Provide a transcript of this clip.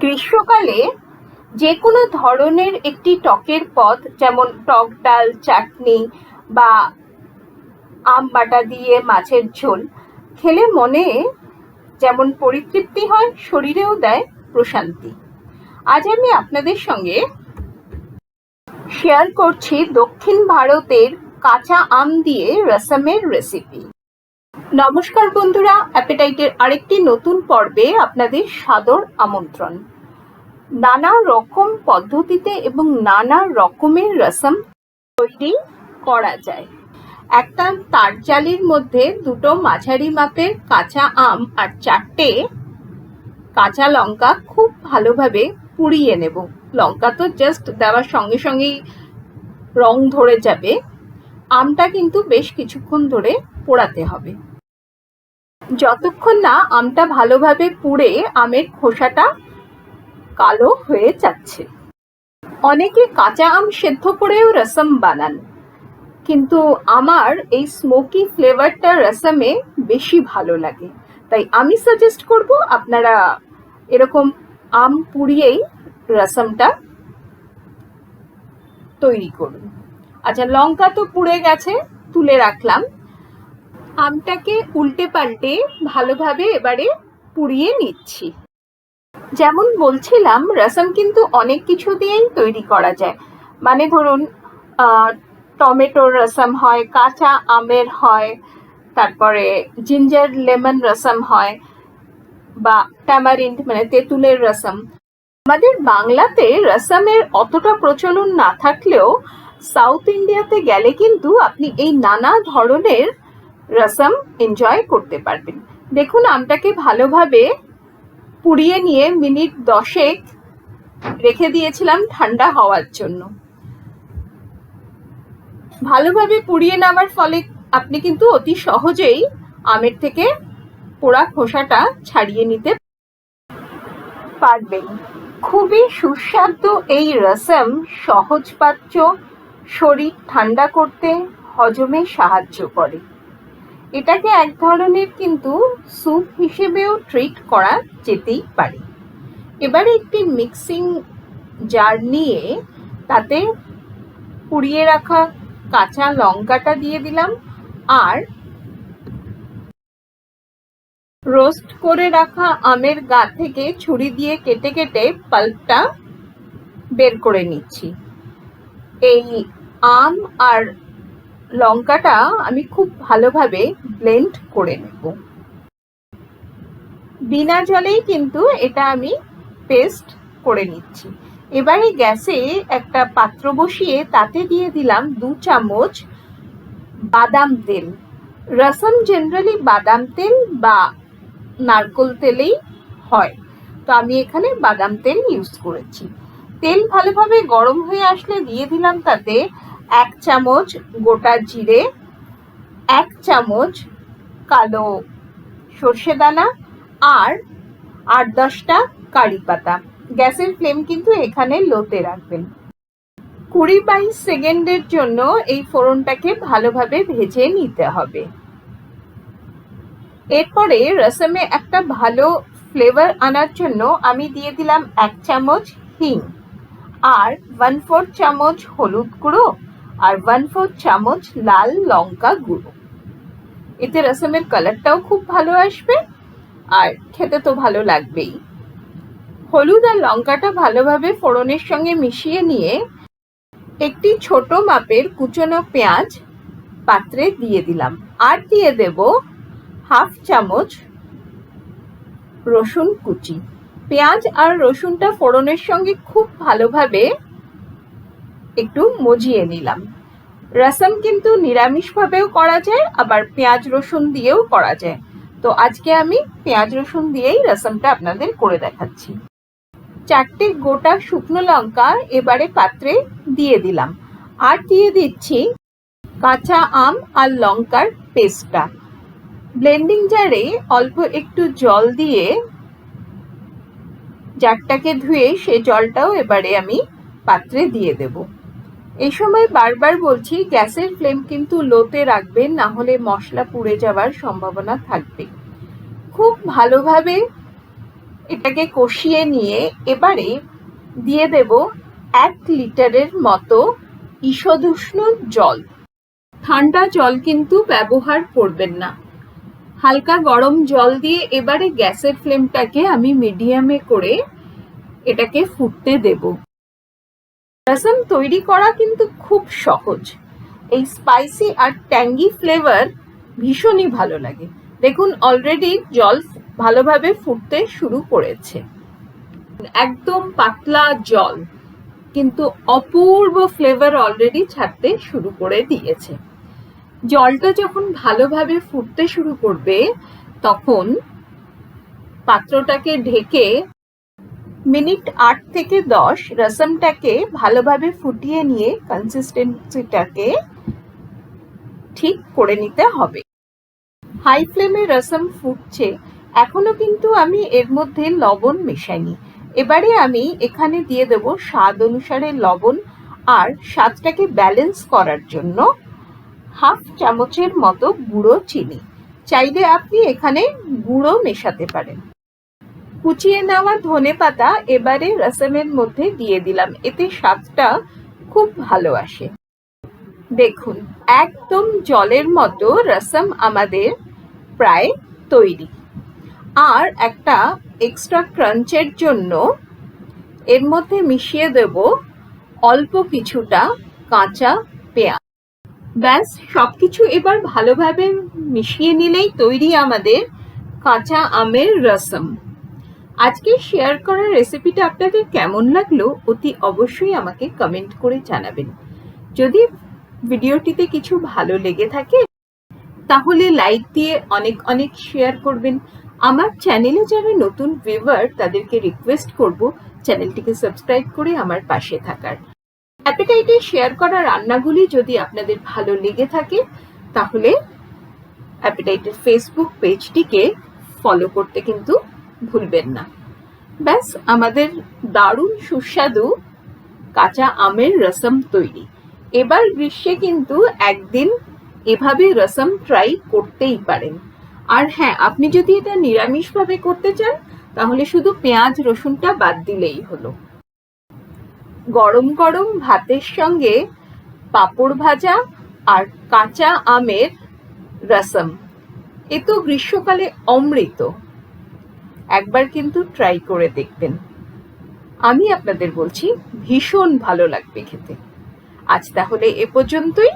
গ্রীষ্মকালে যে কোনো ধরনের একটি টকের পদ, যেমন টক ডাল, চাটনি বা আম বাটা দিয়ে মাছের ঝোল খেলে মনে যেমন পরিতৃপ্তি হয়, শরীরেও দেয় প্রশান্তি। আজ আমি আপনাদের সঙ্গে শেয়ার করছি দক্ষিণ ভারতের কাঁচা আম দিয়ে রসমের রেসিপি। নমস্কার বন্ধুরা, অ্যাপেটাইটের আরেকটি নতুন পর্বে আপনাদের সাদর আমন্ত্রণ। নানা রকম পদ্ধতিতে এবং নানা রকমের রসম তৈরি করা যায়। একটা তার জালির মধ্যে দুটো মাঝারি মাপের কাঁচা আম আর 4টে কাঁচা লঙ্কা খুব ভালোভাবে পুড়িয়ে নেব। লঙ্কা তো জাস্ট দেওয়ার সঙ্গে সঙ্গেই রং ধরে যাবে, আমটা কিন্তু বেশ কিছুক্ষণ ধরে পোড়াতে হবে। যতক্ষণ না আমটা ভালোভাবে পুড়ে আমের খোসাটা কালো হয়ে যাচ্ছে। অনেকে কাঁচা আম সেদ্ধ করেও রসম বানান, কিন্তু আমার এই স্মোকি ফ্লেভারটা রসমে বেশি ভালো লাগে, তাই আমি সাজেস্ট করব আপনারা এরকম আম পুড়িয়েই রসমটা তৈরি করুন। আচ্ছা, লঙ্কা তো পুড়ে গেছে, তুলে রাখলাম। আমটাকে উল্টে পাল্টে ভালোভাবে এবারে পুড়িয়ে নিচ্ছি। যেমন বলছিলাম, রসম কিন্তু অনেক কিছু দিয়েই তৈরি করা যায়। মানে ধরুন, টমেটোর রসম হয়, কাঁচা আমের হয়, তারপরে জিঞ্জার লেমন রসম হয়, বা ট্যামারিন্ড মানে তেঁতুলের রসম। আমাদের বাংলাতে রসমের অতটা প্রচলন না থাকলেও সাউথ ইন্ডিয়াতে গেলে কিন্তু আপনি এই নানা ধরনের রসম এনজয় করতে পারবেন। দেখুন, আমটাকে ভালোভাবে পুড়িয়ে নিয়ে মিনিট 10 রেখে দিয়েছিলাম ঠান্ডা হওয়ার জন্য। ভালোভাবে পুড়িয়ে নেওয়ার ফলে আপনি কিন্তু অতি সহজেই আমের থেকে পোড়া খোসাটা ছাড়িয়ে নিতে পারবেন। খুবই সুস্বাদু এই রসম সহজপাচ্য, শরীর ঠান্ডা করতে, হজমে সাহায্য করে। এটাকে এক ধরনের কিন্তু স্যুপ হিসেবেও ট্রিট করা যেতেই পারে। এবারে একটি মিক্সিং জার নিয়ে তাতে পুড়িয়ে রাখা কাঁচা লঙ্কাটা দিয়ে দিলাম, আর রোস্ট করে রাখা আমের গা থেকে ছুরি দিয়ে কেটে কেটে পাল্পটা বের করে নিচ্ছি। এই আম আর লঙ্কাটা আমি খুব ভালোভাবে ব্লেন্ড করে নেব। বিনা জলেই কিন্তু এটা আমি পেস্ট করে নিচ্ছি। এবারে গ্যাসে একটা পাত্র বসিয়ে তাতে দিয়ে দিলাম 2 চামচ বাদাম তেল। রসম জেনারেলি বাদাম তেল বা নারকেল তেলেই হয়, তো আমি এখানে বাদাম তেল ইউজ করেছি। তেল ভালোভাবে গরম হয়ে আসলে দিয়ে দিলাম তাতে 1 চামচ গোটা জিরে, 1 চামচ কালো সর্ষে দানা, আর 8-10টা কারি পাতা। গ্যাসের ফ্লেম কিন্তু এখানে লোতে রাখবেন। 20-22 সেকেন্ডের জন্য এই ফোড়নটাকে ভালোভাবে ভেজে নিতে হবে। এরপরে রসমে একটা ভালো ফ্লেভার আনার জন্য আমি দিয়ে দিলাম 1 চামচ হিং, আর 1/4 চামচ হলুদ গুঁড়ো, আর 1/4 চামচ লাল লঙ্কা গুঁড়ো। এতে রসমের কালারটাও খুব ভালো আসবে, আর খেতে তো ভালো লাগবেই। হলুদ আর লঙ্কাটা ভালোভাবে ফোড়নের সঙ্গে মিশিয়ে নিয়ে একটি ছোট মাপের কুচনো পেঁয়াজ পাত্রে দিয়ে দিলাম, আর দিয়ে দেব 1/2 চামচ রসুন কুচি। পেঁয়াজ আর রসুনটা ফোড়নের সঙ্গে খুব ভালোভাবে একটু মজিয়ে নিলাম। রসম কিন্তু নিরামিষভাবেও করা যায়, আবার পেঁয়াজ রসুন দিয়েও করা যায়, তো আজকে আমি পেঁয়াজ রসুন দিয়েই রসমটা আপনাদের করে দেখাচ্ছি। 4টে গোটা শুকনো লঙ্কা এবারে পাত্রে দিয়ে দিলাম, আর দিয়ে দিচ্ছি কাঁচা আম আর লঙ্কার পেস্টটা। ব্লেন্ডিং জারে অল্প একটু জল দিয়ে জারটাকে ধুয়ে সে জলটাও এবারে আমি পাত্রে দিয়ে দেব। এই সময় বারবার বলছি, গ্যাসের ফ্লেম কিন্তু লোতে রাখবেন, না হলে মশলা পুড়ে যাওয়ার সম্ভাবনা থাকবে। খুব ভালোভাবে এটাকে কষিয়ে নিয়ে এবারে দিয়ে দেব 1 লিটারের মতো ঈষদুষ্ণ জল। ঠান্ডা জল কিন্তু ব্যবহার করবেন না, হালকা গরম জল দিয়ে এবারে গ্যাসের ফ্লেমটাকে আমি মিডিয়ামে করে এটাকে ফুটতে দেব। রসম তৈরি করা কিন্তু খুব সহজ। এই স্পাইসি আর ট্যাঙ্গি ফ্লেভার ভীষণই ভালো লাগে। দেখুন অলরেডি জল ভালোভাবে ফুটতে শুরু করেছে। একদম পাতলা জল, কিন্তু অপূর্ব ফ্লেভার অলরেডি ছাড়তে শুরু করে দিয়েছে। জলটা যখন ভালোভাবে ফুটতে শুরু করবে তখন পাত্রটাকে ঢেকে মিনিট 8 থেকে 10 রসমটাকে ভালোভাবে ফুটিয়ে নিয়ে কনসিস্টেন্সিটাকে ঠিক করে নিতে হবে। হাই ফ্লেমে রসম ফুটছে, এখনো কিন্তু আমি এর মধ্যে লবণ মেশাইনি। এবারে আমি এখানে দিয়ে দেব স্বাদ অনুসারে লবণ, আর স্বাদটাকে ব্যালেন্স করার জন্য হাফ চামচের মতো গুঁড়ো চিনি। চাইলে আপনি এখানে গুঁড়ো মেশাতে পারেন। কুচিয়ে নেওয়া ধনেপাতা এবারে রসমের মধ্যে দিয়ে দিলাম, এতে স্বাদটা খুব ভালো আসে। দেখুন একদম জলের মতো রসম আমাদের প্রায় তৈরি। আর একটা এক্সট্রা ক্রাঞ্চের জন্য এর মধ্যে মিশিয়ে দেব অল্প কিছুটা কাঁচা পেঁয়াজ। ব্যাস সবকিছু এবার ভালোভাবে মিশিয়ে নিলেই তৈরি আমাদের কাঁচা আমের রসম। আজকে শেয়ার করা রেসিপিটা আপনাদের কেমন লাগলো অতি অবশ্যই আমাকে কমেন্ট করে জানাবেন। যদি ভিডিওটিতে কিছু ভালো লেগে থাকে তাহলে লাইক দিয়ে অনেক অনেক শেয়ার করবেন। আমার চ্যানেলে যারা নতুন ভিউয়ার তাদেরকে রিকোয়েস্ট করব চ্যানেলটিকে সাবস্ক্রাইব করে আমার পাশে থাকার। অ্যাপেটাইটে শেয়ার করা রান্নাগুলি যদি আপনাদের ভালো লেগে থাকে তাহলে অ্যাপেটাইটের ফেসবুক পেজটিকে ফলো করতে কিন্তু ভুলবেন না। ব্যাস আমাদের দারুণ সুস্বাদু কাঁচা আমের রসম তৈরি। এবার গ্রীষ্মে কিন্তু একদিন এভাবে রসম ট্রাই করতেই পারেন। আর হ্যাঁ, আপনি যদি এটা নিরামিষভাবে করতে চান তাহলে শুধু পেঁয়াজ রসুনটা বাদ দিলেই হলো। গরম গরম ভাতের সঙ্গে পাঁপড় ভাজা আর কাঁচা আমের রসম, এ তো গ্রীষ্মকালে অমৃত। একবার কিন্তু ট্রাই করে দেখবেন, আমি আপনাদের বলছি ভীষণ ভালো লাগবে খেতে। আজ তাহলে এ পর্যন্তই।